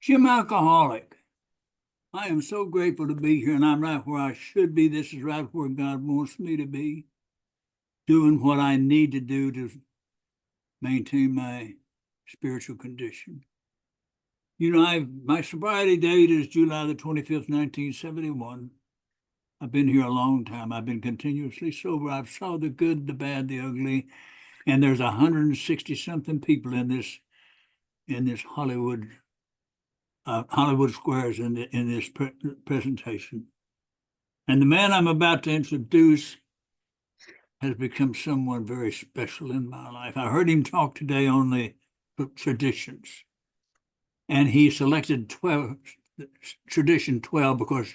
Jim Alcoholic. I am so grateful to be here, and I'm right where I should be. This is right where God wants me to be, doing what I need to do to maintain my spiritual condition. My sobriety date is July the 25th, 1971. I've been here a long time. I've been continuously sober. I've saw the good, the bad, the ugly, and there's 160 something people in this Hollywood Squares in this presentation. And the man I'm about to introduce has become someone very special in my life. I heard him talk today on the traditions, and he selected tradition 12 because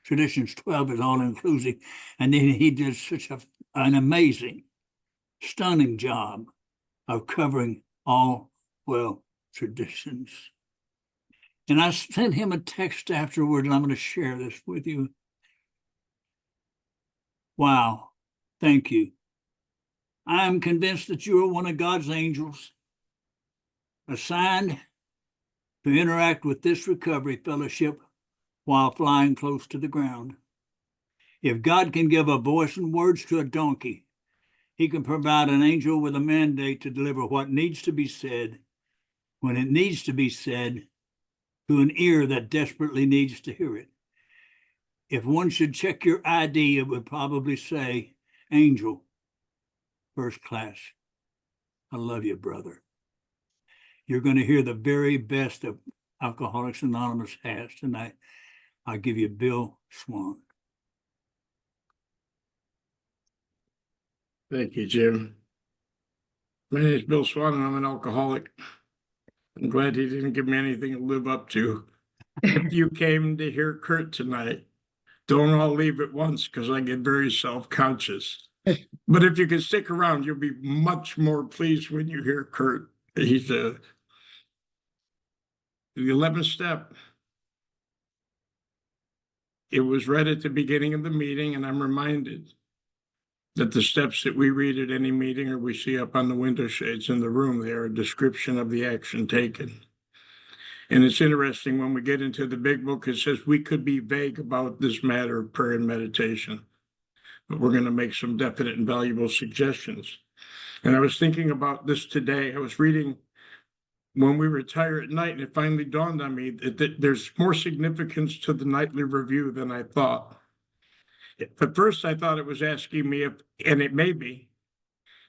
traditions 12 is all inclusive. And then he did an amazing, stunning job of covering all 12 traditions. And I sent him a text afterward, and I'm going to share this with you. Wow, thank you. I am convinced that you are one of God's angels assigned to interact with this recovery fellowship while flying close to the ground. If God can give a voice and words to a donkey, he can provide an angel with a mandate to deliver what needs to be said when it needs to be said to an ear that desperately needs to hear it. If one should check your ID, it would probably say, Angel, first class. I love you, brother. You're going to hear the very best of Alcoholics Anonymous has tonight. I give you Bill Swan. Thank you, Jim. My name is Bill Swan, and I'm an alcoholic. I'm glad he didn't give me anything to live up to. If you came to hear Kurt tonight, don't all leave at once because I get very self-conscious. But if you can stick around, you'll be much more pleased when you hear Kurt. He's the 11th step. It was read at the beginning of the meeting, and I'm reminded that the steps that we read at any meeting or we see up on the window shades in the room, they are a description of the action taken. And it's interesting when we get into the big book, it says we could be vague about this matter of prayer and meditation, but we're going to make some definite and valuable suggestions. And I was thinking about this today. I was reading when we retire at night, and it finally dawned on me that there's more significance to the nightly review than I thought. At first, I thought it was asking me if, and it may be,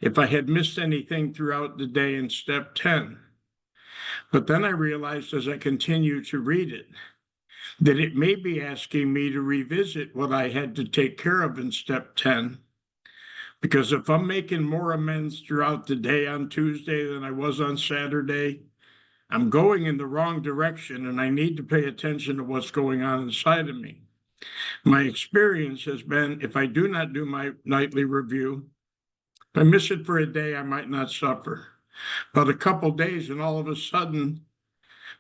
if I had missed anything throughout the day in step 10. But then I realized as I continue to read it, that it may be asking me to revisit what I had to take care of in step 10. Because if I'm making more amends throughout the day on Tuesday than I was on Saturday, I'm going in the wrong direction, and I need to pay attention to what's going on inside of me. My experience has been, if I do not do my nightly review, if I miss it for a day, I might not suffer. But a couple days, and all of a sudden,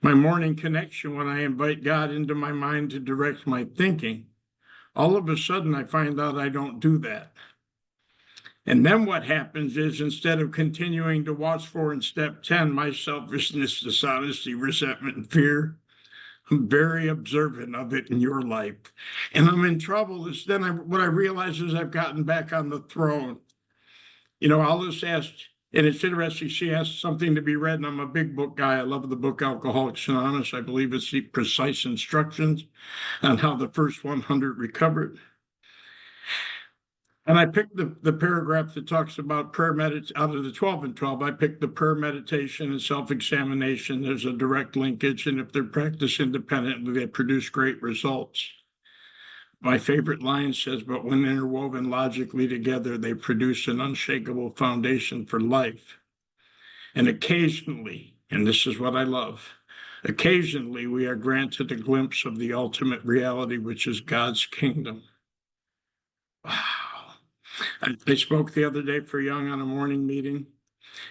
my morning connection, when I invite God into my mind to direct my thinking, all of a sudden I find out I don't do that. And then what happens is, instead of continuing to watch for in step 10, my selfishness, dishonesty, resentment, and fear, I'm very observant of it in your life. And I'm in trouble. What I realize is I've gotten back on the throne. Alice asked, and it's interesting, she asked something to be read, and I'm a big book guy. I love the book Alcoholics Anonymous. I believe it's the precise instructions on how the first 100 recovered. And I picked the paragraph that talks about prayer meditation out of the 12 and 12. I picked the prayer meditation and self-examination. There's a direct linkage, and if they're practiced independently, they produce great results. My favorite line says, but when interwoven logically together, they produce an unshakable foundation for life. And occasionally, and this is what I love, occasionally we are granted a glimpse of the ultimate reality, which is God's kingdom. Wow. I spoke the other day for Young on a morning meeting,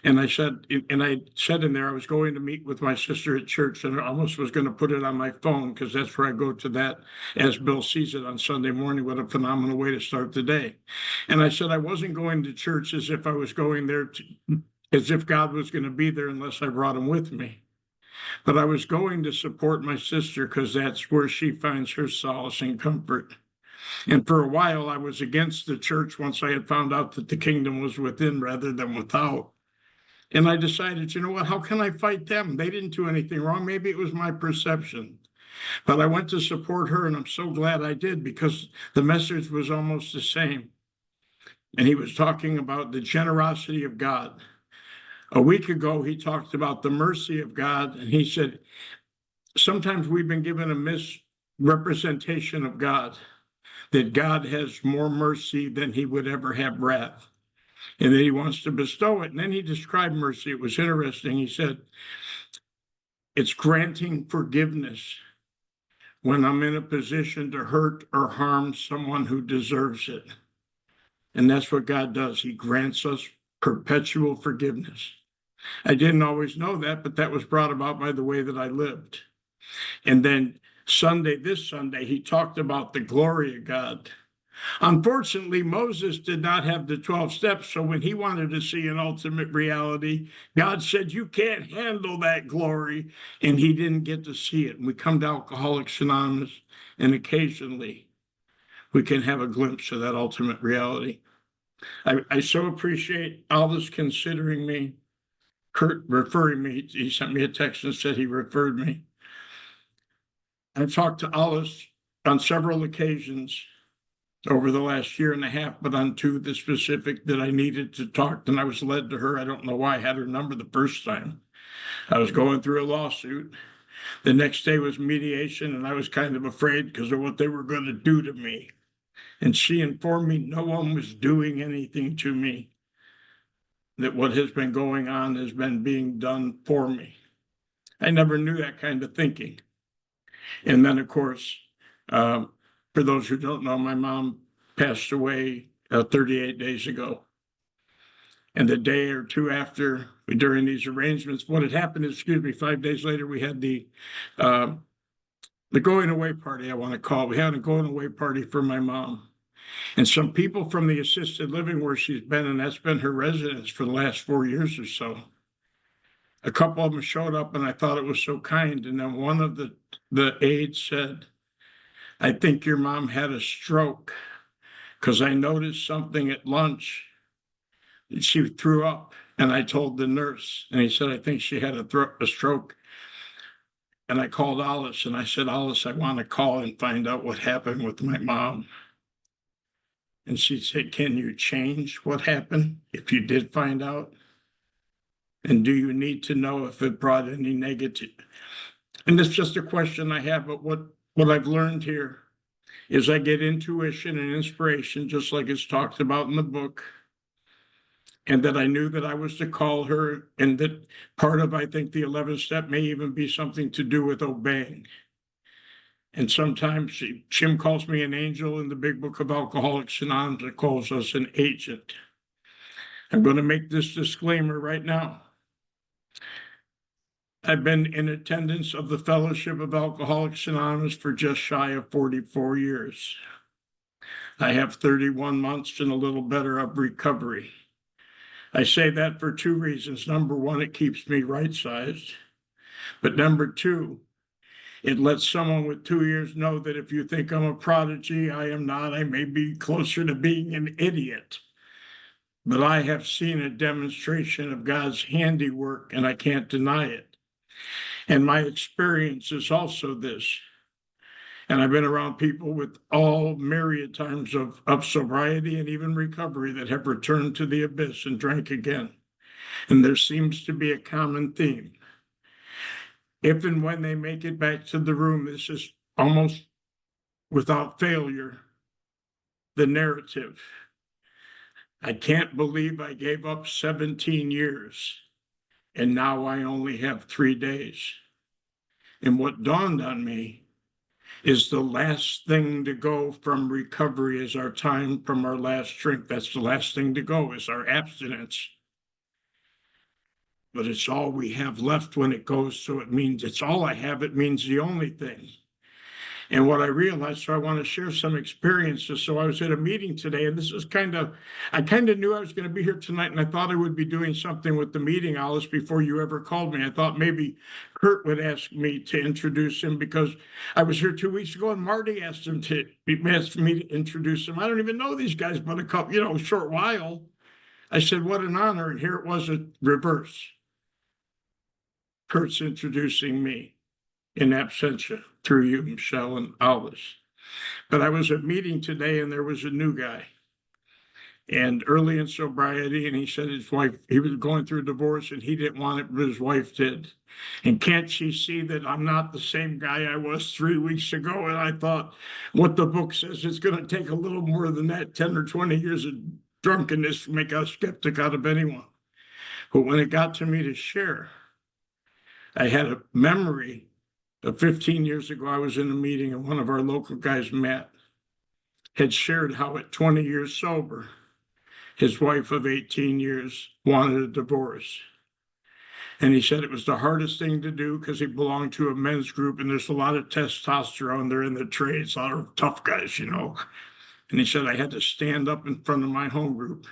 and I said in there I was going to meet with my sister at church, and I almost was going to put it on my phone because that's where I go to that as Bill sees it on Sunday morning. What a phenomenal way to start the day. And I said I wasn't going to church as if I was going there as if God was going to be there unless I brought him with me. but I was going to support my sister because that's where she finds her solace and comfort. And for a while, I was against the church once I had found out that the kingdom was within rather than without. And I decided, you know what, how can I fight them? They didn't do anything wrong. Maybe it was my perception. But I went to support her, and I'm so glad I did because the message was almost the same. And he was talking about the generosity of God. A week ago, he talked about the mercy of God, and he said, sometimes we've been given a misrepresentation of God, that God has more mercy than he would ever have wrath, and that he wants to bestow it. And then he described mercy. It was interesting. He said, it's granting forgiveness when I'm in a position to hurt or harm someone who deserves it. And that's what God does. He grants us perpetual forgiveness. I didn't always know that, but that was brought about by the way that I lived. And then this Sunday, he talked about the glory of God. Unfortunately, Moses did not have the 12 steps. So when he wanted to see an ultimate reality, God said, you can't handle that glory. And he didn't get to see it. And we come to Alcoholics Anonymous, and occasionally we can have a glimpse of that ultimate reality. I so appreciate Aldous considering me, Kurt referring me. He sent me a text and said he referred me. I've talked to Aldous on several occasions over the last year and a half, but on two the specific that I needed to talk, and I was led to her. I don't know why I had her number the first time. I was going through a lawsuit. The next day was mediation, and I was kind of afraid because of what they were going to do to me. And she informed me no one was doing anything to me, that what has been going on has been being done for me. I never knew that kind of thinking. And then, of course, for those who don't know, my mom passed away 38 days ago. And the day or two after, during these arrangements, what had happened is, 5 days later, we had the going away party, I want to call it. We had a going away party for my mom. And some people from the assisted living where she's been, and that's been her residence for the last 4 years or so. A couple of them showed up, and I thought it was so kind. And then one of the aides said, I think your mom had a stroke because I noticed something at lunch. She threw up, and I told the nurse, and he said, I think she had a stroke. And I called Alice, and I said, Alice, I want to call and find out what happened with my mom. And she said, can you change what happened if you did find out? And do you need to know if it brought any negative? And it's just a question I have, but what I've learned here is I get intuition and inspiration, just like it's talked about in the book. And that I knew that I was to call her, and that part of, I think, the 11th step may even be something to do with obeying. And sometimes Jim calls me an angel in the big book of Alcoholics Anonymous, calls us an agent. I'm going to make this disclaimer right now. I've been in attendance of the Fellowship of Alcoholics Anonymous for just shy of 44 years. I have 31 months and a little better of recovery. I say that for two reasons. Number one, it keeps me right-sized. But number two, it lets someone with 2 years know that if you think I'm a prodigy, I am not. I may be closer to being an idiot. But I have seen a demonstration of God's handiwork, and I can't deny it. And my experience is also this. And I've been around people with all myriad times of sobriety and even recovery that have returned to the abyss and drank again. And there seems to be a common theme. If and when they make it back to the room, this is almost without failure the narrative. I can't believe I gave up 17 years and now I only have 3 days. And what dawned on me is the last thing to go from recovery is our time from our last drink. That's the last thing to go, is our abstinence. But it's all we have left when it goes, so it means it's all I have. It means the only thing. And what I realized, so I want to share some experiences. So I was at a meeting today, and this is I kind of knew I was going to be here tonight, and I thought I would be doing something with the meeting, Alice, before you ever called me. I thought maybe Kurt would ask me to introduce him because I was here 2 weeks ago, and Marty asked me to introduce him. I don't even know these guys, but a short while. I said, what an honor. And here it was a reverse. Kurt's introducing me in absentia through you, Michelle and Alice. But I was at a meeting today and there was a new guy. And early in sobriety, and he said his wife, he was going through a divorce and he didn't want it, but his wife did. And can't she see that I'm not the same guy I was 3 weeks ago? And I thought, what the book says, it's going to take a little more than that, 10 or 20 years of drunkenness to make a skeptic out of anyone. But when it got to me to share, I had a memory of 15 years ago. I was in a meeting and one of our local guys, Matt, had shared how at 20 years sober, his wife of 18 years wanted a divorce. And he said it was the hardest thing to do because he belonged to a men's group and there's a lot of testosterone. They're in the trades, a lot of tough guys, And he said, I had to stand up in front of my home group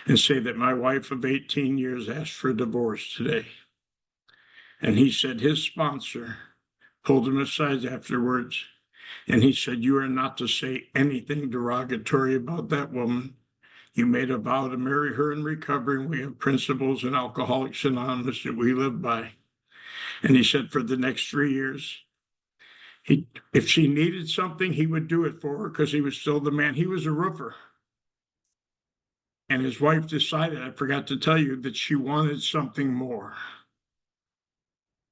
and say that my wife of 18 years asked for a divorce today. And he said his sponsor pulled him aside afterwards. And he said, you are not to say anything derogatory about that woman. You made a vow to marry her in recovery. And we have principles in Alcoholics Anonymous that we live by. And he said for the next 3 years, if she needed something, he would do it for her because he was still the man. He was a roofer. And his wife decided, I forgot to tell you, that she wanted something more.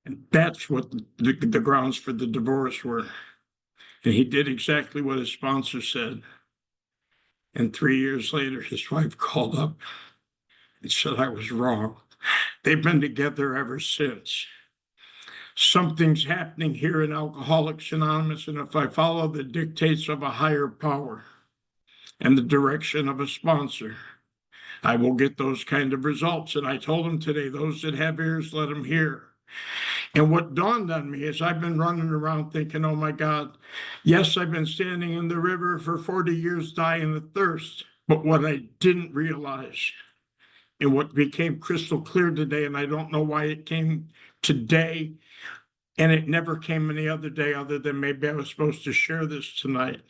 And that's what the grounds for the divorce were. And he did exactly what his sponsor said. And 3 years later, his wife called up and said, I was wrong. They've been together ever since. Something's happening here in Alcoholics Anonymous. And if I follow the dictates of a higher power and the direction of a sponsor, I will get those kind of results. And I told him today, those that have ears, let them hear. And what dawned on me is I've been running around thinking, oh my God, yes, I've been standing in the river for 40 years dying of thirst. But what I didn't realize and what became crystal clear today, and I don't know why it came today, and it never came any other day other than maybe I was supposed to share this tonight.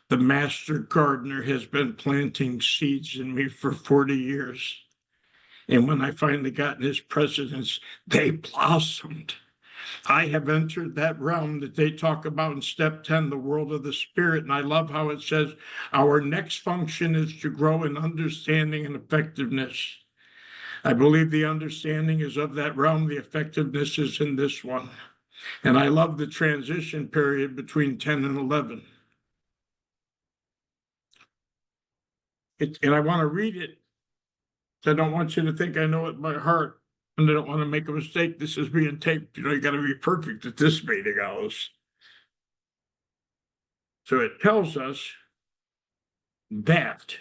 The master gardener has been planting seeds in me for 40 years. And when I finally got in his presence, they blossomed. I have entered that realm that they talk about in step 10, the world of the spirit. And I love how it says our next function is to grow in understanding and effectiveness. I believe the understanding is of that realm. The effectiveness is in this one. And I love the transition period between 10 and 11. And I want to read it. I don't want you to think I know it by heart, and I don't want to make a mistake. This is being taped. You got to be perfect at this meeting, Alice. So it tells us that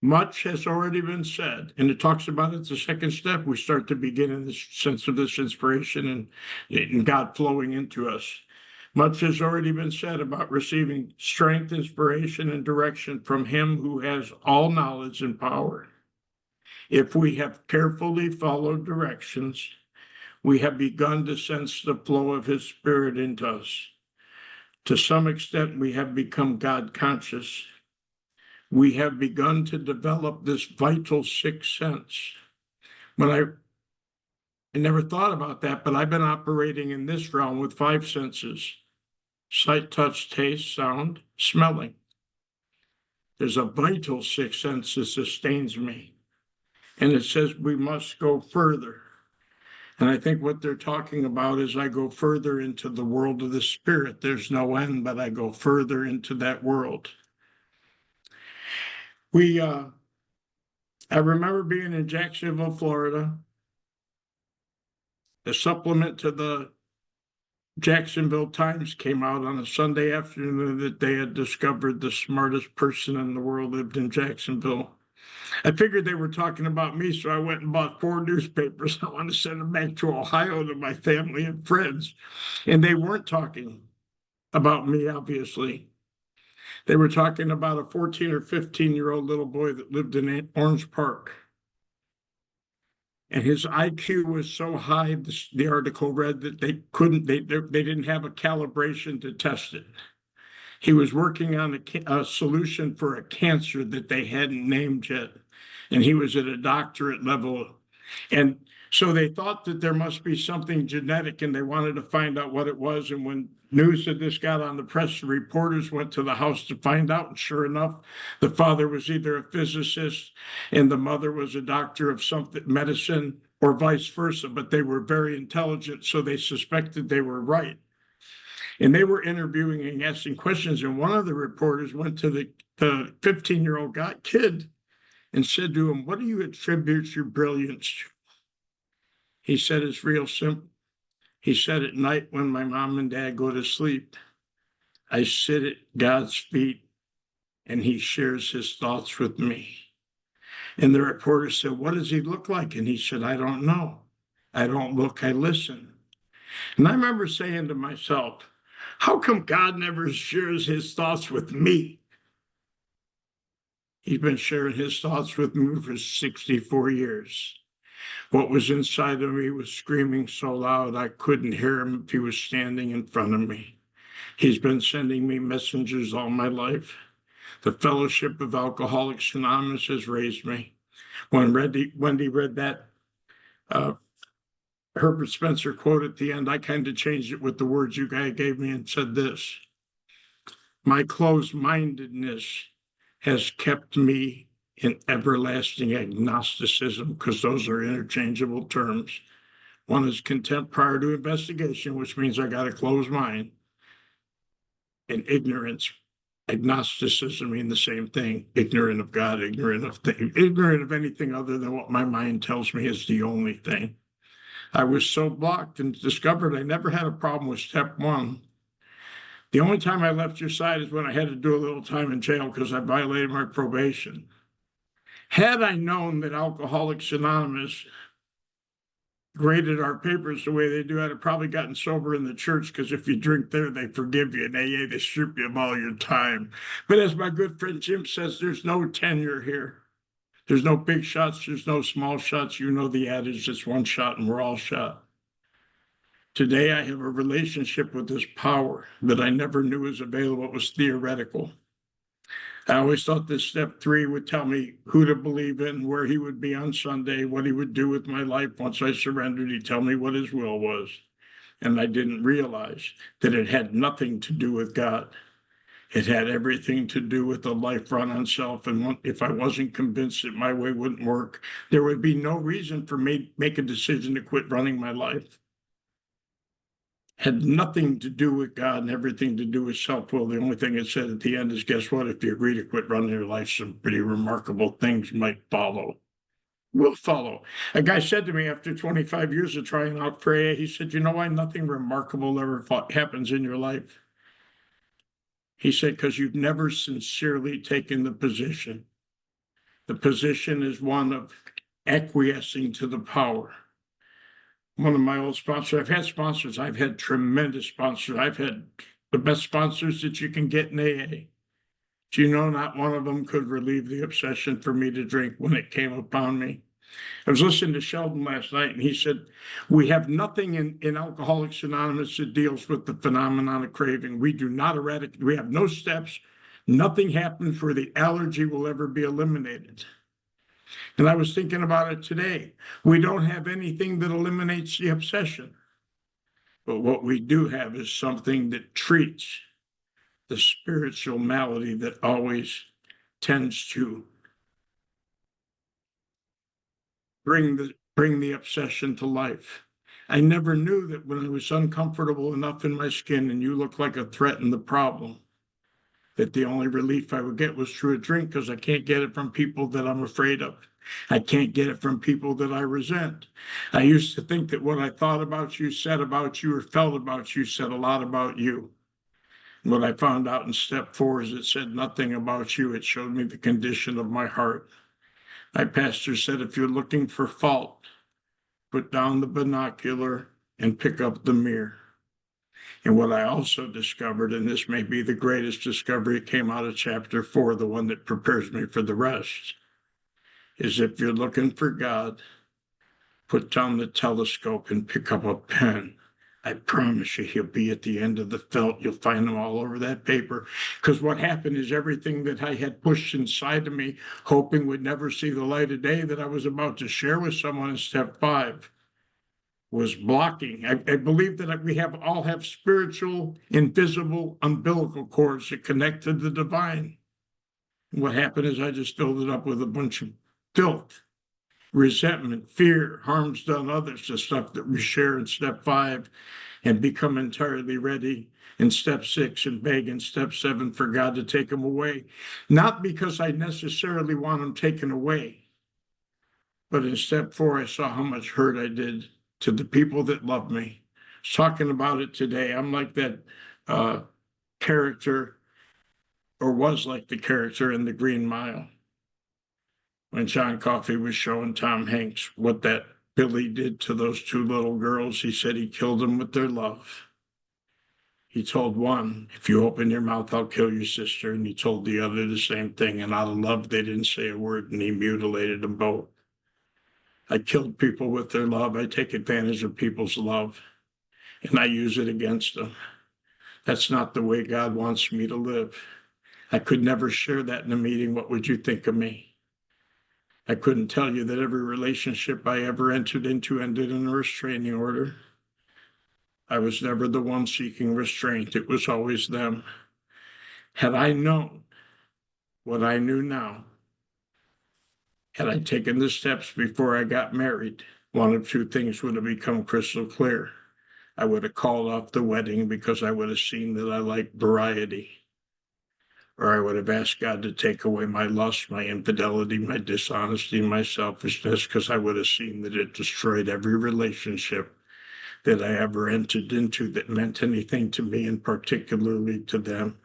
much has already been said, and it talks about it. The second step, we start to begin in this sense of this inspiration and God flowing into us. Much has already been said about receiving strength, inspiration, and direction from Him who has all knowledge and power. If we have carefully followed directions, we have begun to sense the flow of His Spirit into us. To some extent, we have become God conscious. We have begun to develop this vital sixth sense. I never thought about that, but I've been operating in this realm with 5 senses: sight, touch, taste, sound, smelling. There's a vital sixth sense that sustains me. And it says we must go further. And I think what they're talking about is I go further into the world of the spirit. There's no end, but I go further into that world. I remember being in Jacksonville, Florida. The supplement to the Jacksonville Times came out on a Sunday afternoon that they had discovered the smartest person in the world lived in Jacksonville. I figured they were talking about me, so I went and bought 4 newspapers. I wanted to send them back to Ohio to my family and friends. And they weren't talking about me, obviously. They were talking about a 14 or 15-year-old little boy that lived in Orange Park. And his IQ was so high, the article read, that they didn't have a calibration to test it. He was working on a solution for a cancer that they hadn't named yet. And he was at a doctorate level. And so they thought that there must be something genetic, and they wanted to find out what it was. And when news of this got on the press, the reporters went to the house to find out. And sure enough, the father was either a physicist and the mother was a doctor of something, medicine, or vice versa. But they were very intelligent, so they suspected they were right. And they were interviewing and asking questions. And one of the reporters went to the 15-year-old kid and said to him, "What do you attribute your brilliance to?" He said, "It's real simple." He said, "At night when my mom and dad go to sleep, I sit at God's feet and he shares his thoughts with me." And the reporter said, "What does he look like?" And he said, "I don't know. I don't look, I listen." And I remember saying to myself, how come God never shares his thoughts with me? He's been sharing his thoughts with me for 64 years. What was inside of me was screaming so loud I couldn't hear him if he was standing in front of me. He's been sending me messengers all my life. The Fellowship of Alcoholics Anonymous has raised me. When Wendy read that Herbert Spencer quote at the end, I kind of changed it with the words you guys gave me and said this: "My closed-mindedness has kept me in everlasting agnosticism," because those are interchangeable terms. One is contempt prior to investigation, which means I got a closed mind, and ignorance. Agnosticism mean the same thing: ignorant of God, ignorant of anything other than what my mind tells me is the only thing. I was so blocked and discovered I never had a problem with step one. The only time I left your side is when I had to do a little time in jail because I violated my probation. Had I known that Alcoholics Anonymous graded our papers the way they do, I'd have probably gotten sober in the church, because if you drink there, they forgive you. In AA, they strip you of all your time. But as my good friend Jim says, there's no tenure here. There's no big shots. There's no small shots. You know the adage, it's one shot and we're all shot. Today, I have a relationship with this power that I never knew was available. It was theoretical. I always thought that step 3 would tell me who to believe in, where he would be on Sunday, what he would do with my life once I surrendered. He'd tell me what his will was. And I didn't realize that it had nothing to do with God. It had everything to do with the life run on self. And if I wasn't convinced that my way wouldn't work, there would be no reason for me to make a decision to quit running my life. Had nothing to do with God and everything to do with self-will. The only thing it said at the end is, guess what? If you agree to quit running your life, some pretty remarkable things might follow. Will follow. A guy said to me after 25 years of trying out for AA, he said, "You know why nothing remarkable ever happens in your life?" He said, "Because you've never sincerely taken the position. The position is one of acquiescing to the power." One of my old sponsors, I've had sponsors, I've had tremendous sponsors. I've had the best sponsors that you can get in AA. Do you know not one of them could relieve the obsession for me to drink when it came upon me? I was listening to Sheldon last night, and he said, we have nothing in Alcoholics Anonymous that deals with the phenomenon of craving. We do not eradicate, we have no steps. Nothing happens where the allergy will ever be eliminated. And I was thinking about it today. We don't have anything that eliminates the obsession. But what we do have is something that treats the spiritual malady that always tends to bring the obsession to life. I never knew that when I was uncomfortable enough in my skin and you look like a threat in the problem, that the only relief I would get was through a drink, because I can't get it from people that I'm afraid of. I can't get it from people that I resent. I used to think that what I thought about you, said about you, or felt about you said a lot about you. What I found out in step 4 is it said nothing about you. It showed me the condition of my heart. My pastor said, if you're looking for fault, put down the binocular and pick up the mirror. And what I also discovered, and this may be the greatest discovery, it came out of chapter 4, the one that prepares me for the rest, is if you're looking for God, put down the telescope and pick up a pen. I promise you, he'll be at the end of the felt. You'll find him all over that paper. Because what happened is everything that I had pushed inside of me, hoping would never see the light of day, that I was about to share with someone in step 5, was blocking. I believe that we all have spiritual, invisible, umbilical cords that connect to the divine. And what happened is I just filled it up with a bunch of filth, resentment, fear, harms done others, the stuff that we share in step 5, and become entirely ready in step 6 and beg in step 7 for God to take them away. Not because I necessarily want them taken away, but in step 4, I saw how much hurt I did to the people that love me. I was talking about it today. I'm like that character, or was like the character in The Green Mile, when John Coffey was showing Tom Hanks what that Billy did to those 2 little girls. He said he killed them with their love. He told one, if you open your mouth, I'll kill your sister. And he told the other the same thing. And out of love, they didn't say a word, and he mutilated them both. I killed people with their love. I take advantage of people's love, and I use it against them. That's not the way God wants me to live. I could never share that in a meeting. What would you think of me? I couldn't tell you that every relationship I ever entered into ended in a restraining order. I was never the one seeking restraint. It was always them. Had I known what I knew now, had I taken the steps before I got married, one of 2 things would have become crystal clear. I would have called off the wedding because I would have seen that I liked variety. Or I would have asked God to take away my lust, my infidelity, my dishonesty, my selfishness, because I would have seen that it destroyed every relationship that I ever entered into that meant anything to me, and particularly to them.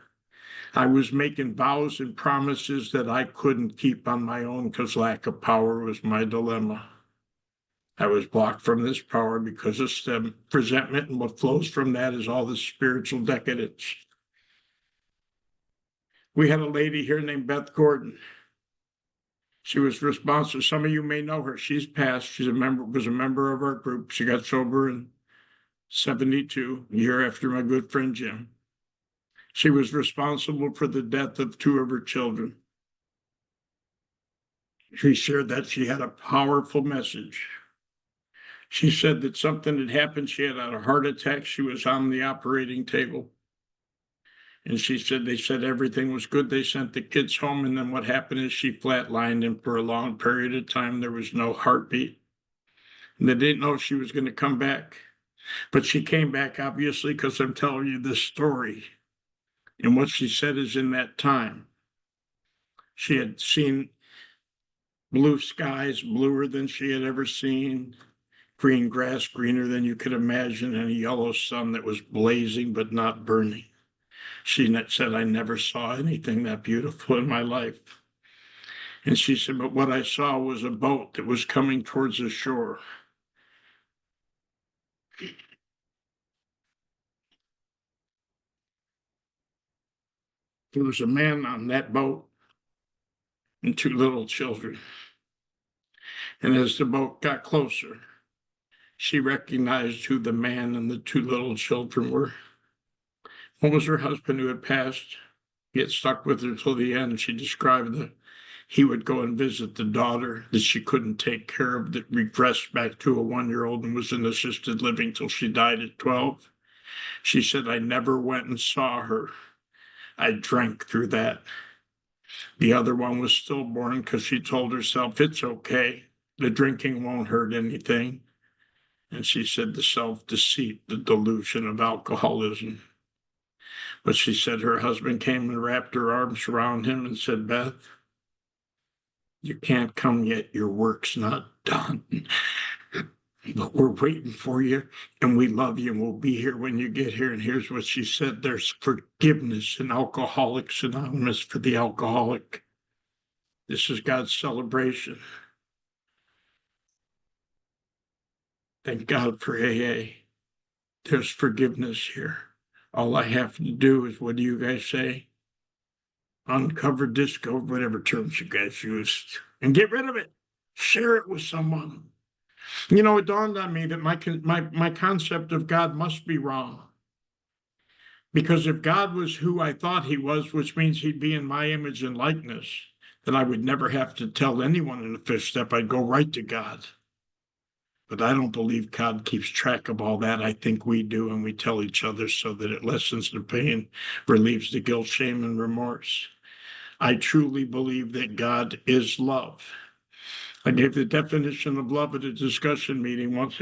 I was making vows and promises that I couldn't keep on my own because lack of power was my dilemma. I was blocked from this power because of resentment, and what flows from that is all this spiritual decadence. We had a lady here named Beth Gordon. She was responsible. Some of you may know her. She's passed. Was a member of our group. She got sober in 72, a year after my good friend Jim. She was responsible for the death of 2 of her children. She shared that she had a powerful message. She said that something had happened. She had a heart attack. She was on the operating table. And she said they said everything was good. They sent the kids home. And then what happened is she flatlined, and for a long period of time, there was no heartbeat. And they didn't know if she was going to come back. But she came back, obviously, because I'm telling you this story. And what she said is, in that time, she had seen blue skies, bluer than she had ever seen, green grass, greener than you could imagine, and a yellow sun that was blazing but not burning. She said, I never saw anything that beautiful in my life. And she said, but what I saw was a boat that was coming towards the shore. There was a man on that boat and 2 little children. And as the boat got closer, she recognized who the man and the 2 little children were. One was her husband, who had passed. He had stuck with her till the end. She described that he would go and visit the daughter that she couldn't take care of, that regressed back to a 1-year-old and was in assisted living till she died at 12. She said, I never went and saw her. I drank through that. The other one was stillborn because she told herself, it's okay. The drinking won't hurt anything. And she said the self-deceit, the delusion of alcoholism. But she said her husband came and wrapped her arms around him and said, Beth, you can't come yet. Your work's not done. But we're waiting for you, and we love you, and we'll be here when you get here. And here's what she said. There's forgiveness in Alcoholics Anonymous for the alcoholic. This is God's celebration. Thank God for AA. there's forgiveness here. All I have to do is, what do you guys say? Uncover, discover, whatever terms you guys used, and get rid of it. Share it with someone. You know, it dawned on me that my concept of God must be wrong. Because if God was who I thought he was, which means he'd be in my image and likeness, then I would never have to tell anyone in the fifth step. I'd go right to God. But I don't believe God keeps track of all that. I think we do, and we tell each other so that it lessens the pain, relieves the guilt, shame, and remorse. I truly believe that God is love. I gave the definition of love at a discussion meeting once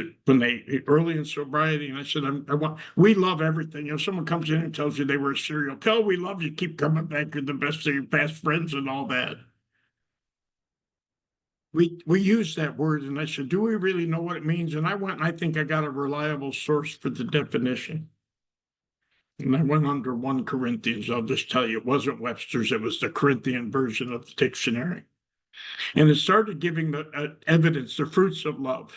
early in sobriety, and I said, we love everything. If someone comes in and tells you they were a serial killer, we love you, keep coming back, you're the best of your past friends and all that. We use that word, and I said, do we really know what it means? And I went and I think I got a reliable source for the definition. And I went under 1 Corinthians. I'll just tell you, it wasn't Webster's, it was the Corinthian version of the dictionary. And it started giving the evidence, the fruits of love.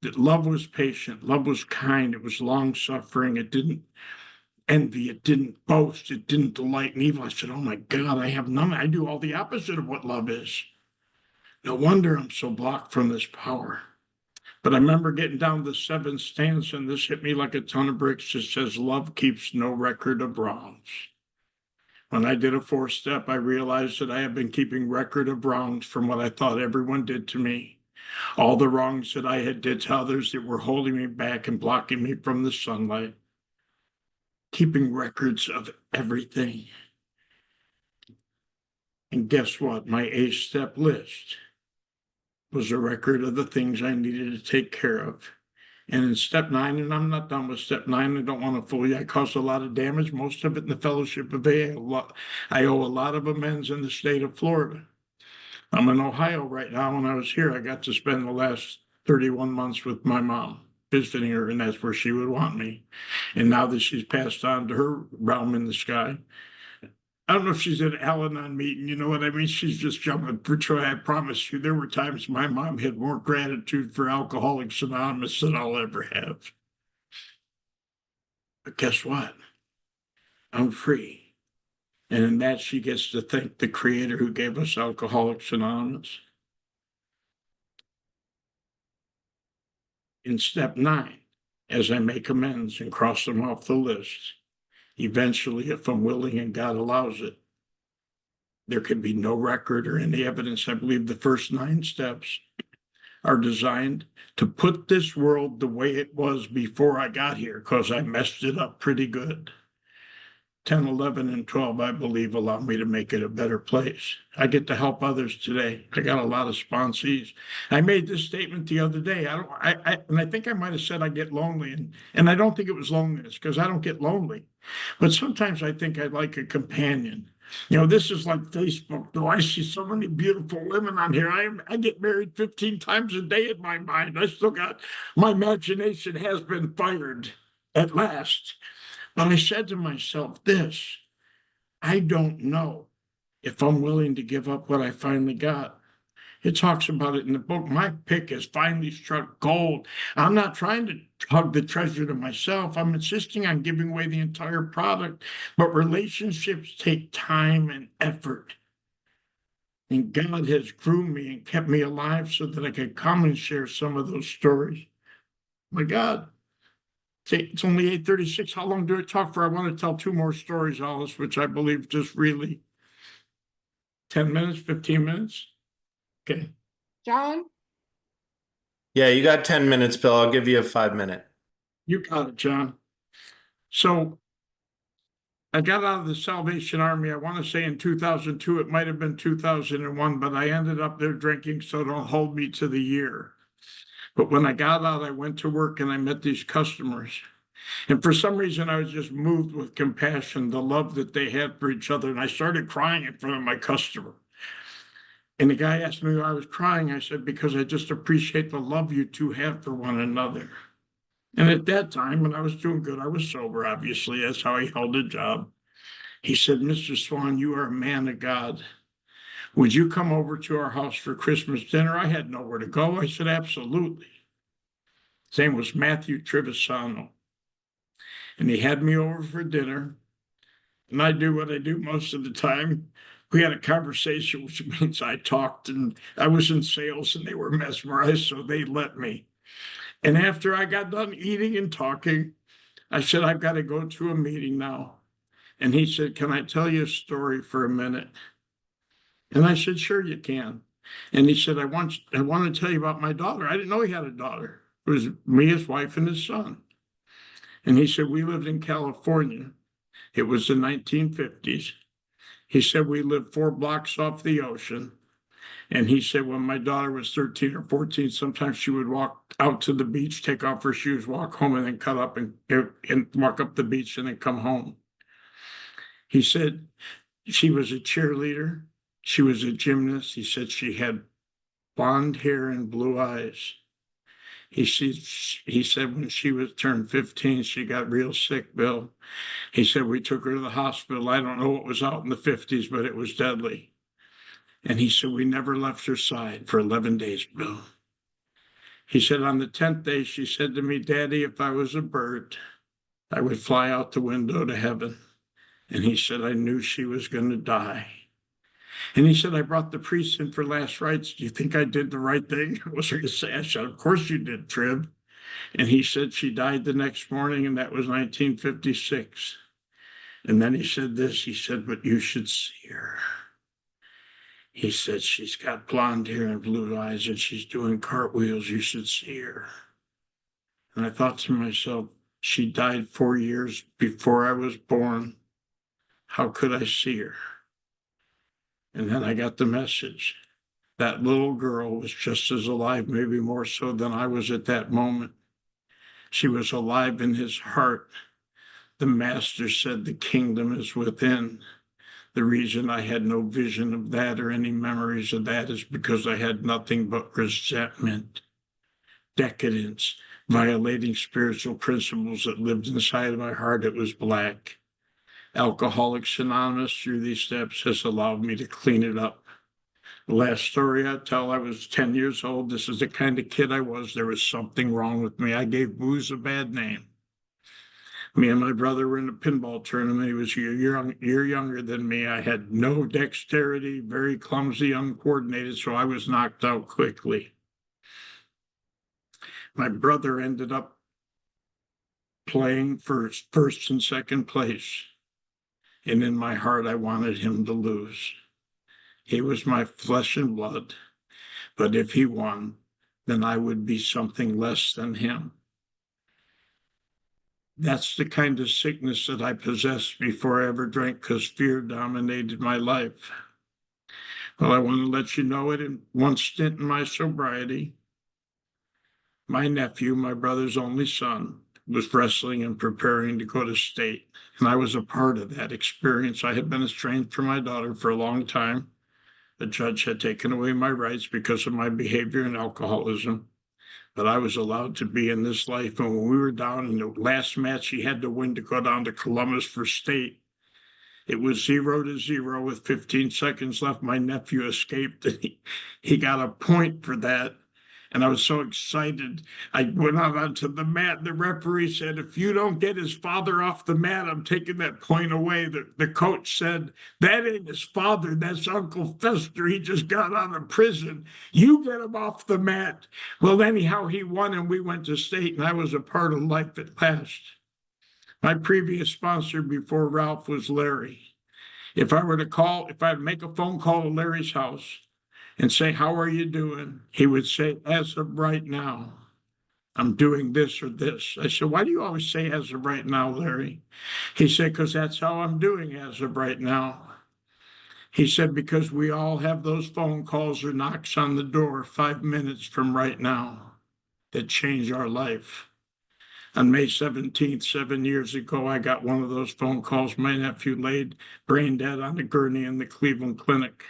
That love was patient, love was kind, it was long suffering, it didn't envy, it didn't boast, it didn't delight in evil. I said, oh my God, I have none. I do all the opposite of what love is. No wonder I'm so blocked from this power. But I remember getting down to the 7th stanza, and this hit me like a ton of bricks. It says, love keeps no record of wrongs. When I did a 4th step, I realized that I had been keeping record of wrongs from what I thought everyone did to me. All the wrongs that I had did to others that were holding me back and blocking me from the sunlight. Keeping records of everything. And guess what? My 8th step list was a record of the things I needed to take care of. And in step 9, and I'm not done with step 9, I don't want to fool you, I caused a lot of damage, most of it in the fellowship of AA. I owe a lot of amends in the state of Florida. I'm in Ohio right now. When I was here, I got to spend the last 31 months with my mom, visiting her, and that's where she would want me. And now that she's passed on to her realm in the sky, I don't know if she's at an Al-Anon meeting, you know what I mean? She's just jumping for joy. I promise you, there were times my mom had more gratitude for Alcoholics Anonymous than I'll ever have. But guess what? I'm free. And in that, she gets to thank the creator who gave us Alcoholics Anonymous. In step 9, as I make amends and cross them off the list, eventually, if I'm willing and God allows it, there can be no record or any evidence. I believe the first 9 steps are designed to put this world the way it was before I got here, because I messed it up pretty good. 10, 11, and 12, I believe, allow me to make it a better place. I get to help others today. I got a lot of sponsees. I made this statement the other day. And I think I might have said I get lonely, and I don't think it was loneliness, because I don't get lonely. But sometimes I think I'd like a companion. You know, this is like Facebook, though. I see so many beautiful women on here. I get married 15 times a day in my mind. I still got, my imagination has been fired at last. But I said to myself this, I don't know if I'm willing to give up what I finally got. It talks about it in the book. My pick has finally struck gold. I'm not trying to hug the treasure to myself. I'm insisting on giving away the entire product. But relationships take time and effort. And God has groomed me and kept me alive so that I could come and share some of those stories. My God. It's only 8:36. How long do I talk for? I want to tell 2 more stories, Alice, which I believe just really 10 minutes, 15 minutes. Okay. John? Yeah, you got 10 minutes, Bill. I'll give you a 5-minute. You got it, John. So I got out of the Salvation Army, I want to say in 2002, it might have been 2001, but I ended up there drinking, so don't hold me to the year. But when I got out, I went to work and I met these customers. And for some reason, I was just moved with compassion, the love that they had for each other. And I started crying in front of my customer. And the guy asked me why I was crying. I said, because I just appreciate the love you two have for one another. And at that time, when I was doing good, I was sober, obviously. That's how I held a job. He said, Mr. Swan, you are a man of God. Would you come over to our house for Christmas dinner? I had nowhere to go. I said, absolutely. His name was Matthew Trevisano. And he had me over for dinner. And I do what I do most of the time. We had a conversation, which means I talked, and I was in sales and they were mesmerized, so they let me. And after I got done eating and talking, I said, I've got to go to a meeting now. And he said, can I tell you a story for a minute? And I said, sure, you can. And he said, I want to tell you about my daughter. I didn't know he had a daughter. It was me, his wife, and his son. And he said, we lived in California. It was the 1950s. He said, we lived 4 blocks off the ocean. And he said, when my daughter was 13 or 14, sometimes she would walk out to the beach, take off her shoes, walk home, and then cut up and walk up the beach and then come home. He said she was a cheerleader. She was a gymnast. He said she had blonde hair and blue eyes. He said when she was turned 15, she got real sick, Bill. He said we took her to the hospital. I don't know what was out in the 50s, but it was deadly. And he said we never left her side for 11 days, Bill. He said on the 10th day, she said to me, Daddy, if I was a bird, I would fly out the window to heaven. And he said, I knew she was going to die. And he said, I brought the priest in for last rites. Do you think I did the right thing? What was I going to say? I said, of course you did, Trib. And he said, she died the next morning, and that was 1956. And then he said this, he said, but you should see her. He said, she's got blonde hair and blue eyes, and she's doing cartwheels. You should see her. And I thought to myself, she died 4 years before I was born. How could I see her? And then I got the message. That little girl was just as alive, maybe more so than I was at that moment. She was alive in his heart. The master said the kingdom is within. The reason I had no vision of that or any memories of that is because I had nothing but resentment, decadence, violating spiritual principles that lived inside of my heart. It was black. Alcoholics Anonymous, through these steps, has allowed me to clean it up. The last story I tell, I was 10 years old. This is the kind of kid I was. There was something wrong with me. I gave booze a bad name. Me and my brother were in a pinball tournament. He was a year younger than me. I had no dexterity, very clumsy, uncoordinated, so I was knocked out quickly. My brother ended up playing for first and second place. And in my heart, I wanted him to lose. He was my flesh and blood. But if he won, then I would be something less than him. That's the kind of sickness that I possessed before I ever drank, because fear dominated my life. Well, I want to let you know it in one stint in my sobriety. My nephew, my brother's only son, was wrestling and preparing to go to state. And I was a part of that experience. I had been estranged from my daughter for a long time. The judge had taken away my rights because of my behavior and alcoholism. But I was allowed to be in this life. And when we were down in the last match he had to win to go down to Columbus for state, it was 0-0 with 15 seconds left. My nephew escaped, and he got a point for that. And I was so excited. I went out onto the mat. The referee said, if you don't get his father off the mat, I'm taking that point away. The coach said, that ain't his father. That's Uncle Fester. He just got out of prison. You get him off the mat. Well, anyhow, he won, and we went to state, and I was a part of life at last. My previous sponsor before Ralph was Larry. If I'd make a phone call to Larry's house and say, how are you doing? He would say, as of right now, I'm doing this or this. I said, why do you always say as of right now, Larry? He said, because that's how I'm doing as of right now. He said, because we all have those phone calls or knocks on the door 5 minutes from right now that change our life. On May 17th, 7 years ago, I got one of those phone calls. My nephew laid brain dead on a gurney in the Cleveland Clinic,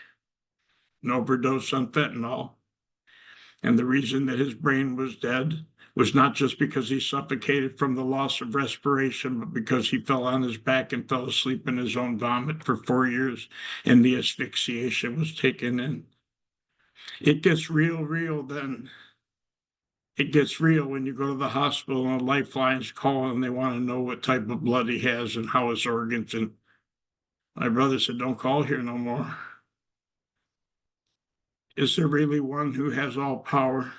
an overdose on fentanyl. And the reason that his brain was dead was not just because he suffocated from the loss of respiration, but because he fell on his back and fell asleep in his own vomit for 4 years, and the asphyxiation was taken in. It gets real then. it gets real when you go to the hospital and a lifeline's calling and they want to know what type of blood he has and how his organs. And my brother said, don't call here no more. Is there really one who has all power?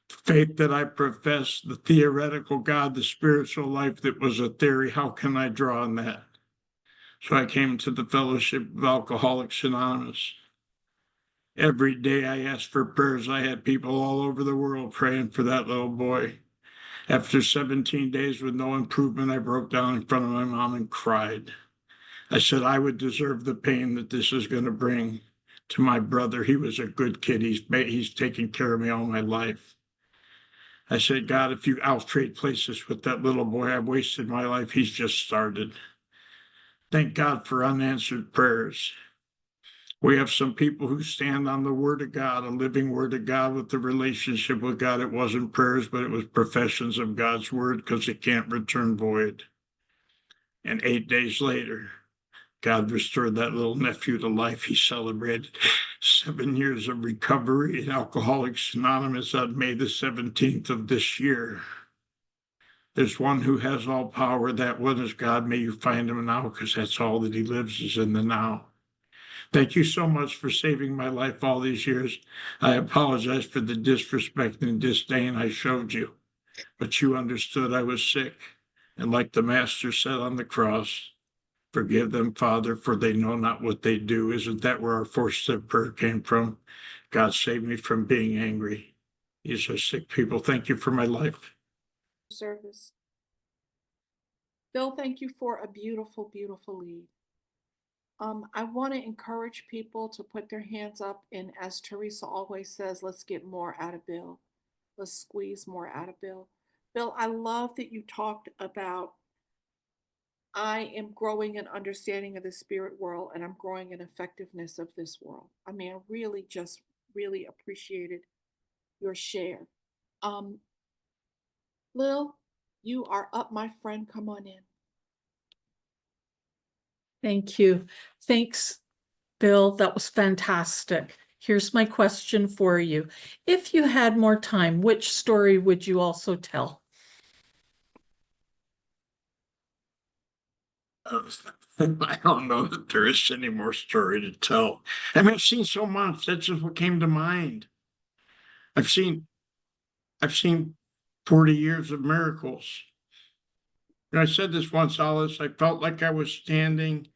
The faith that I profess, the theoretical God, the spiritual life that was a theory, how can I draw on that? So I came to the Fellowship of Alcoholics Anonymous. Every day I asked for prayers. I had people all over the world praying for that little boy. After 17 days with no improvement, I broke down in front of my mom and cried. I said, I would deserve the pain that this is going to bring to my brother. He was a good kid. He's taken care of me all my life. I said, God, I'll trade places with that little boy. I've wasted my life. He's just started. Thank God for unanswered prayers. We have some people who stand on the word of God, a living word of God with the relationship with God. It wasn't prayers, but it was professions of God's word because it can't return void. And 8 days later, God restored that little nephew to life. He celebrated 7 years of recovery in Alcoholics Anonymous on May the 17th of this year. There's one who has all power. That one is God. May you find him now, because that's all that he lives is in the now. Thank you so much for saving my life all these years. I apologize for the disrespect and disdain I showed you, but you understood I was sick. And like the Master said on the cross, forgive them, Father, for they know not what they do. Isn't that where our four-step prayer came from? God save me from being angry. These are sick people. Thank you for my life. Service. Bill, thank you for a beautiful, beautiful lead. I want to encourage people to put their hands up, and as Teresa always says, let's get more out of Bill. Let's squeeze more out of Bill. Bill, I love that you talked about I am growing in understanding of the spirit world, and I'm growing in effectiveness of this world. I mean, I really just really appreciated your share. Lil, you are up, my friend. Come on in. Thank you. Thanks, Bill. That was fantastic. Here's my question for you. If you had more time, which story would you also tell? I don't know that there is any more story to tell. I mean, I've seen so much. That's just what came to mind. I've seen 40 years of miracles. And I said this once, Alice, I felt like I was standing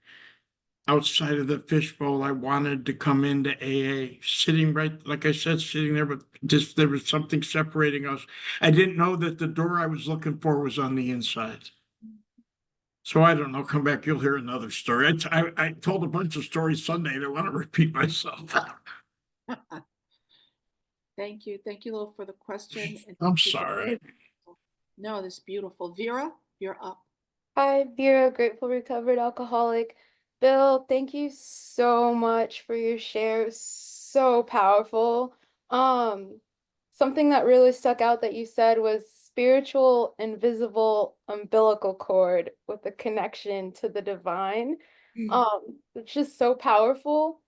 outside of the fishbowl. I wanted to come into AA, sitting right, like I said, sitting there, but just there was something separating us. I didn't know that the door I was looking for was on the inside. So I don't know, come back, you'll hear another story. I told a bunch of stories Sunday. I don't want to repeat myself. Thank you. Thank you, Lil, for the question. I'm sorry. No, this is beautiful. Vera, you're up. Hi, Vera, grateful recovered alcoholic. Bill, thank you so much for your share. So powerful. Something that really stuck out that you said was spiritual invisible umbilical cord with a connection to the divine. It's just so powerful.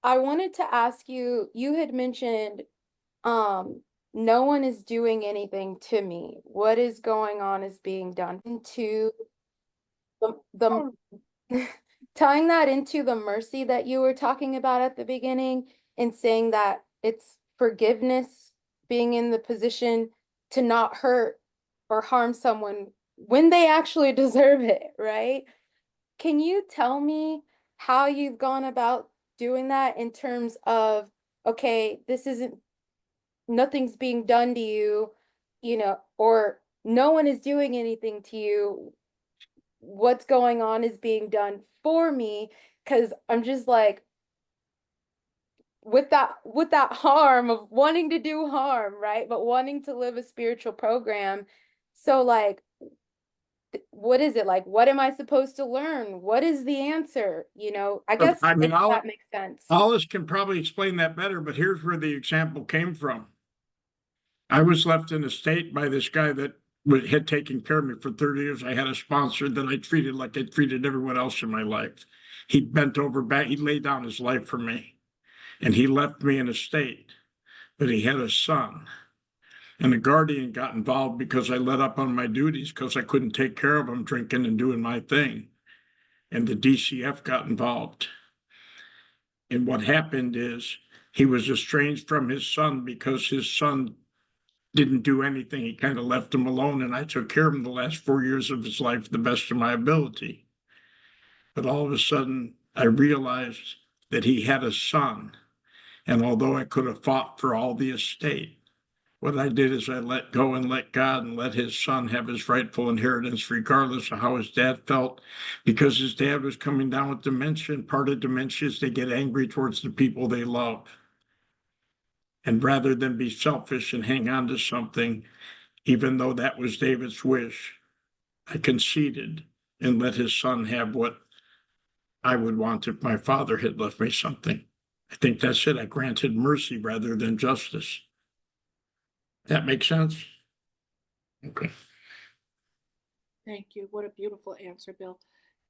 I wanted to ask you, you had mentioned no one is doing anything to me. What is going on is being done into the tying that into the mercy that you were talking about at the beginning, and saying that it's forgiveness, being in the position to not hurt or harm someone when they actually deserve it, right? Can you tell me how you've gone about doing that in terms of, okay, nothing's being done to you, or no one is doing anything to you. What's going on is being done for me, because I'm just like, with that harm of wanting to do harm, right? But wanting to live a spiritual program. So like, what is it like? What am I supposed to learn? What is the answer? I guess I mean, that makes sense. Alice can probably explain that better, but here's where the example came from. I was left in a state by this guy that had taken care of me for 30 years. I had a sponsor that I treated like I treated everyone else in my life. He bent over back, he laid down his life for me, and he left me in a state. But he had a son And the guardian got involved because I let up on my duties because I couldn't take care of him drinking and doing my thing. And the DCF got involved. And what happened is he was estranged from his son because his son didn't do anything. He kind of left him alone, and I took care of him the last 4 years of his life to the best of my ability. But all of a sudden, I realized that he had a son. And although I could have fought for all the estate, what I did is I let go and let God and let his son have his rightful inheritance, regardless of how his dad felt, because his dad was coming down with dementia. And part of dementia is they get angry towards the people they love. And rather than be selfish and hang on to something, even though that was David's wish, I conceded and let his son have what I would want if my father had left me something. I think that's it. I granted mercy rather than justice. That makes sense? Okay. Thank you. What a beautiful answer, Bill.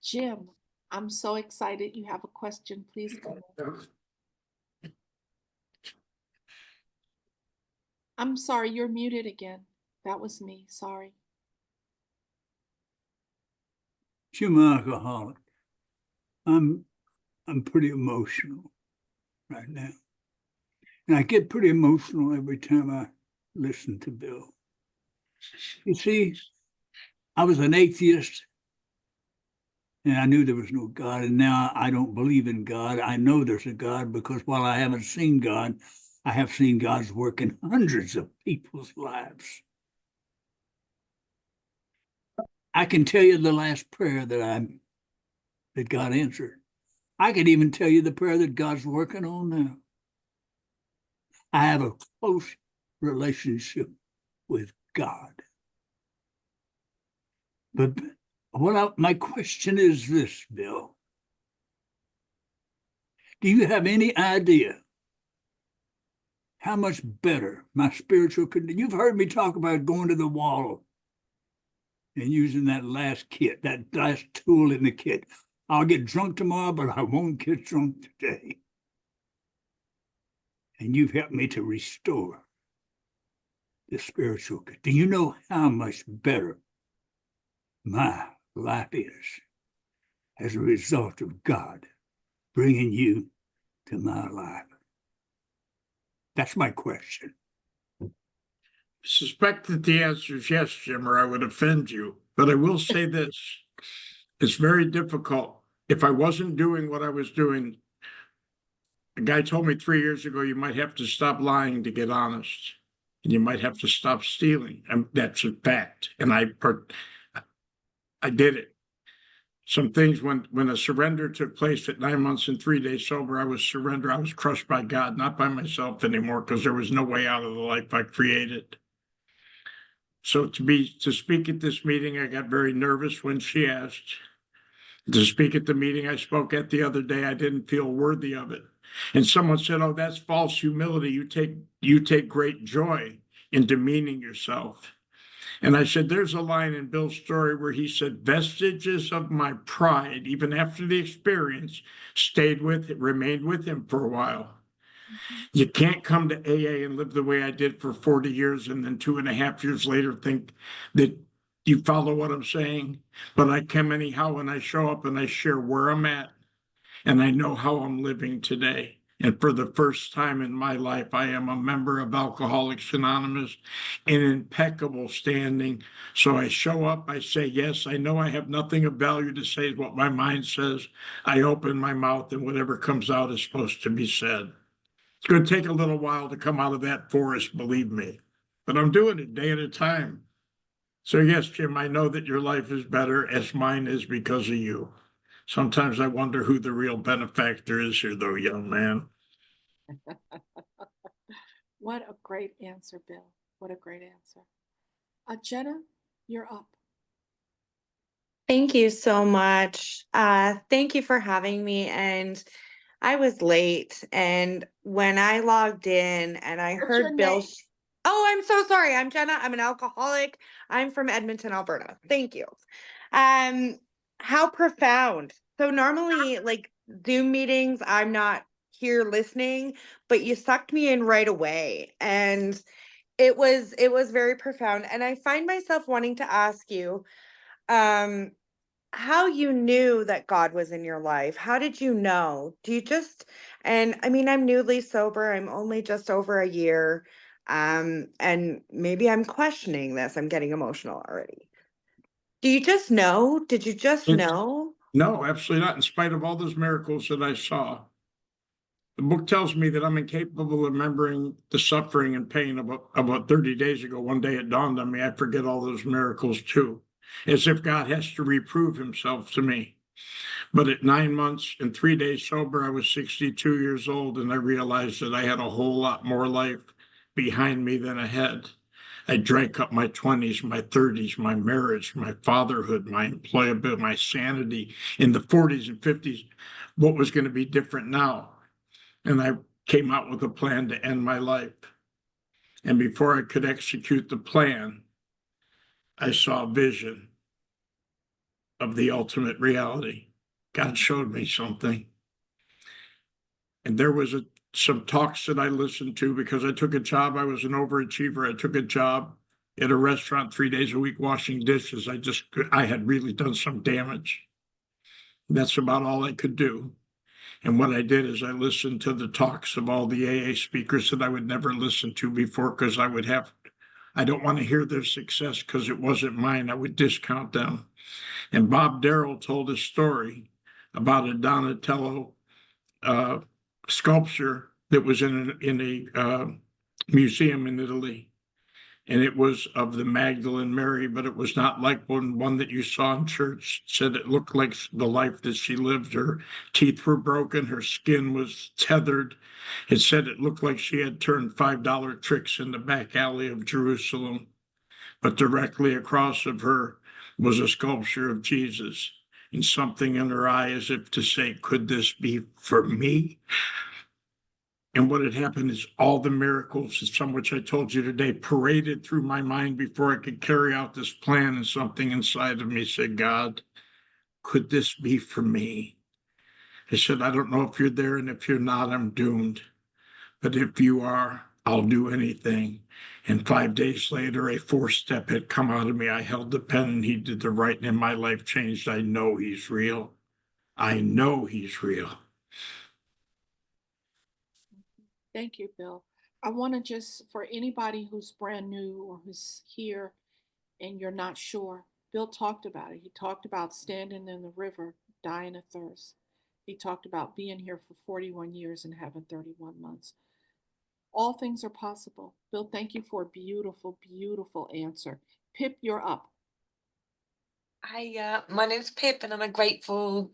Jim, I'm so excited. You have a question. Please come in. I'm sorry, you're muted again. That was me. Sorry. Jim, an alcoholic. I'm pretty emotional right now. And I get pretty emotional every time I listen to Bill. You see, I was an atheist and I knew there was no God, and now I don't believe in God. I know there's a God because while I haven't seen God, I have seen God's work in hundreds of people's lives. I can tell you the last prayer that God answered. I could even tell you the prayer that God's working on now. I have a close relationship with God. But my question is this, Bill. Do you have any idea how much better my spiritual condition? You've heard me talk about going to the wall and using that last kit, that last tool in the kit. I'll get drunk tomorrow, but I won't get drunk today. And you've helped me to restore the spiritual. Do you know how much better my life is as a result of God bringing you to my life? That's my question. I suspect that the answer is yes, Jim, or I would offend you. But I will say this. It's very difficult. If I wasn't doing what I was doing, a guy told me 3 years ago, you might have to stop lying to get honest. And you might have to stop stealing. And that's a fact. And I did it. Some things when a surrender took place at 9 months and 3 days sober, I was crushed by God, not by myself anymore, because there was no way out of the life I created. So to speak at this meeting, I got very nervous when she asked. To speak at the meeting I spoke at the other day, I didn't feel worthy of it. And someone said, "Oh, that's false humility. You take great joy in demeaning yourself." And I said, there's a line in Bill's story where he said, vestiges of my pride, even after the experience, remained with him for a while. You can't come to AA and live the way I did for 40 years and then 2.5 years later think that you follow what I'm saying. But I come anyhow, and I show up and I share where I'm at, and I know how I'm living today. And for the first time in my life, I am a member of Alcoholics Anonymous in impeccable standing. So I show up, I say, yes, I know I have nothing of value to say is what my mind says. I open my mouth and whatever comes out is supposed to be said. It's going to take a little while to come out of that forest, believe me, but I'm doing it day at a time. So yes, Jim, I know that your life is better as mine is because of you. Sometimes I wonder who the real benefactor is here, though, young man. What a great answer, Bill. What a great answer. Jenna, you're up. Thank you so much. Thank you for having me. And I was late, and when I logged in and I What's heard your Bill. name? Oh, I'm so sorry. I'm Jenna. I'm an alcoholic. I'm from Edmonton, Alberta. Thank you. How profound. So normally, like Zoom meetings, I'm not here listening, but you sucked me in right away. And It was very profound. And I find myself wanting to ask you, um, how you knew that God was in your life. How did you know? Do you just, and I mean, I'm newly sober. I'm only just over a year. And maybe I'm questioning this. I'm getting emotional already. Do you just know? Did you just It- know? No, absolutely not. In spite of all those miracles that I saw, the book tells me that I'm incapable of remembering the suffering and pain about 30 days ago. One day it dawned on me, I forget all those miracles too, as if God has to reprove himself to me. But at 9 months and 3 days sober, I was 62 years old, and I realized that I had a whole lot more life behind me than ahead. I drank up my 20s, my 30s, my marriage, my fatherhood, my employability, my sanity in the 40s and 50s. What was going to be different now? And I came out with a plan to end my life. And before I could execute the plan, I saw a vision of the ultimate reality. God showed me something. And there was some talks that I listened to because I took a job. I was an overachiever. I took a job at a restaurant 3 days a week washing dishes. I had really done some damage. That's about all I could do. And what I did is I listened to the talks of all the AA speakers that I would never listen to before because I don't want to hear their success because it wasn't mine. I would discount them. And Bob Darrell told a story about a Donatello sculpture that was in a museum in Italy. And it was of the Magdalene Mary, but it was not like one that you saw in church. It said it looked like the life that she lived. Her teeth were broken, her skin was tethered. It said it looked like she had turned $5 tricks in the back alley of Jerusalem. But directly across of her was a sculpture of Jesus, and something in her eye as if to say, could this be for me? And what had happened is all the miracles, some which I told you today, paraded through my mind before I could carry out this plan. And something inside of me said, God, could this be for me? I said, I don't know if you're there, and if you're not, I'm doomed. But if you are, I'll do anything. And 5 days later, a fourth step had come out of me. I held the pen and he did the writing, and my life changed. I know he's real. I know he's real. Thank you, Bill. I want to just, for anybody who's brand new or who's here and you're not sure, Bill talked about it. He talked about standing in the river, dying of thirst. He talked about being here for 41 years and having 31 months. All things are possible. Bill, thank you for a beautiful, beautiful answer. Pip, you're up. Hi, my name's Pip, and I'm a grateful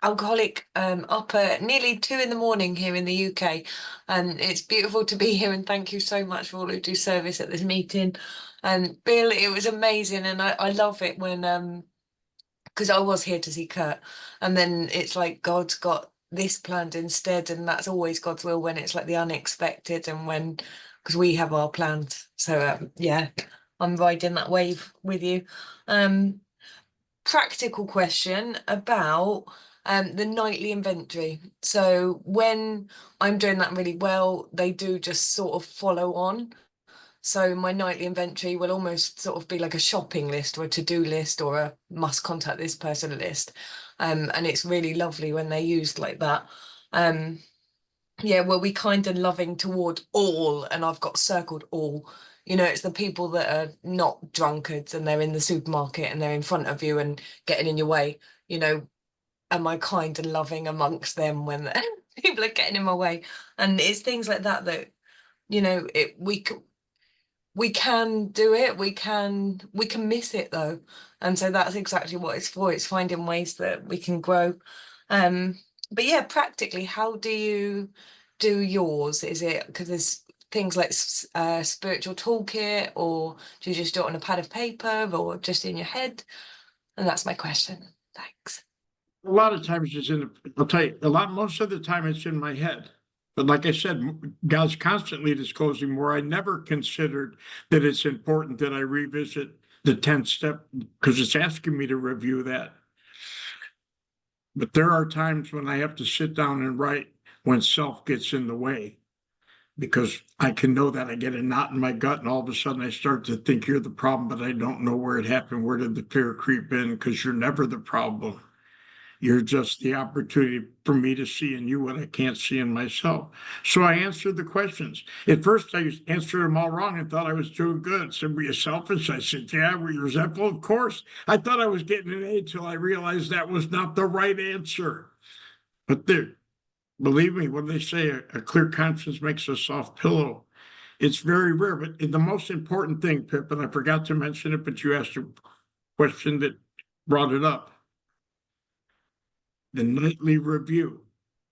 alcoholic up at nearly 2 in the morning here in the UK. And it's beautiful to be here, and thank you so much for all who do service at this meeting. And Bill, it was amazing, and I love it when because I was here to see Kurt, and then it's like God's got this planned instead, and that's always God's will when it's like the unexpected and when because we have our plans. So yeah, I'm riding that wave with you. Practical question about the nightly inventory. So when I'm doing that really well, they do just sort of follow on. So my nightly inventory will almost sort of be like a shopping list or a to-do list or a must contact this person list. And it's really lovely when they're used like that. Yeah, well, we kind of loving toward all, and I've got circled all. You know, it's the people that are not drunkards and they're in the supermarket and they're in front of you and getting in your way. You know, am I kind and loving amongst them when people are getting in my way? And it's things like that that, you know, we can do it, we can miss it though. And so that's exactly what it's for. It's finding ways that we can grow. But yeah, practically, how do you do yours? Is it because there's things like spiritual toolkit, or do you just do it on a pad of paper or just in your head? And that's my question. Thanks. A lot of times I'll tell you, most of the time it's in my head. But like I said, God's constantly disclosing more. I never considered that it's important that I revisit the 10th step because it's asking me to review that. But there are times when I have to sit down and write when self gets in the way. because I can know that I get a knot in my gut and all of a sudden I start to think you're the problem, but I don't know where it happened. Where did the fear creep in? Because you're never the problem. You're just the opportunity for me to see in you what I can't see in myself. So I answered the questions. At first, I answered them all wrong and thought I was doing good. Said, were you selfish? I said, yeah. Were you resentful? Of course. I thought I was getting an A till I realized that was not the right answer. But there, believe me, what they say, a clear conscience makes a soft pillow. It's very rare. But the most important thing, Pip, and I forgot to mention it, but you asked a question that brought it up. The nightly review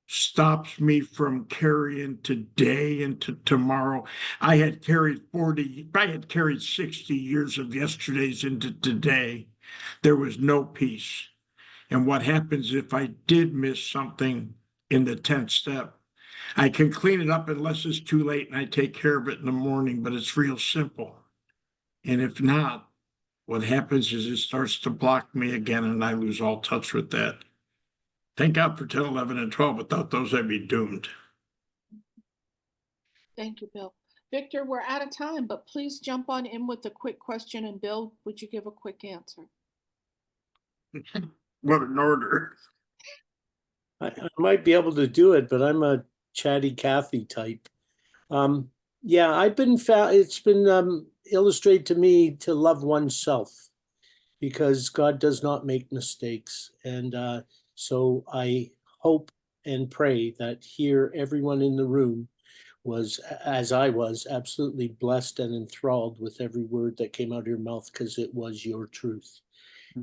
stops me from carrying today into tomorrow. I had carried 60 years of yesterdays into today. There was no peace. And what happens if I did miss something in the 10th step? I can clean it up unless it's too late and I take care of it in the morning, but it's real simple. And if not, what happens is it starts to block me again and I lose all touch with that. Thank God for 10, 11, and 12. Without those, I'd be doomed. Thank you, Bill. Victor, we're out of time, but please jump on in with a quick question. And Bill, would you give a quick answer? What an order. I might be able to do it, but I'm a chatty Cathy type. Yeah, it's been illustrated to me to love oneself because God does not make mistakes. And so I hope and pray that here everyone in the room was, as I was, absolutely blessed and enthralled with every word that came out of your mouth because it was your truth.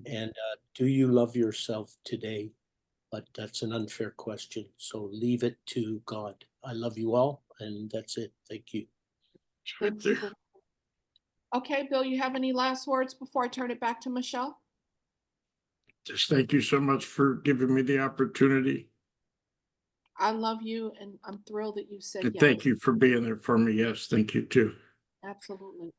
And do you love yourself today? But that's an unfair question. So leave it to God. I love you all, and that's it. Thank you. Right there. Okay, Bill, you have any last words before I turn it back to Michelle? Just thank you so much for giving me the opportunity. I love you, and I'm thrilled that you said And yes. thank you for being there for me. Yes, thank you too. Absolutely.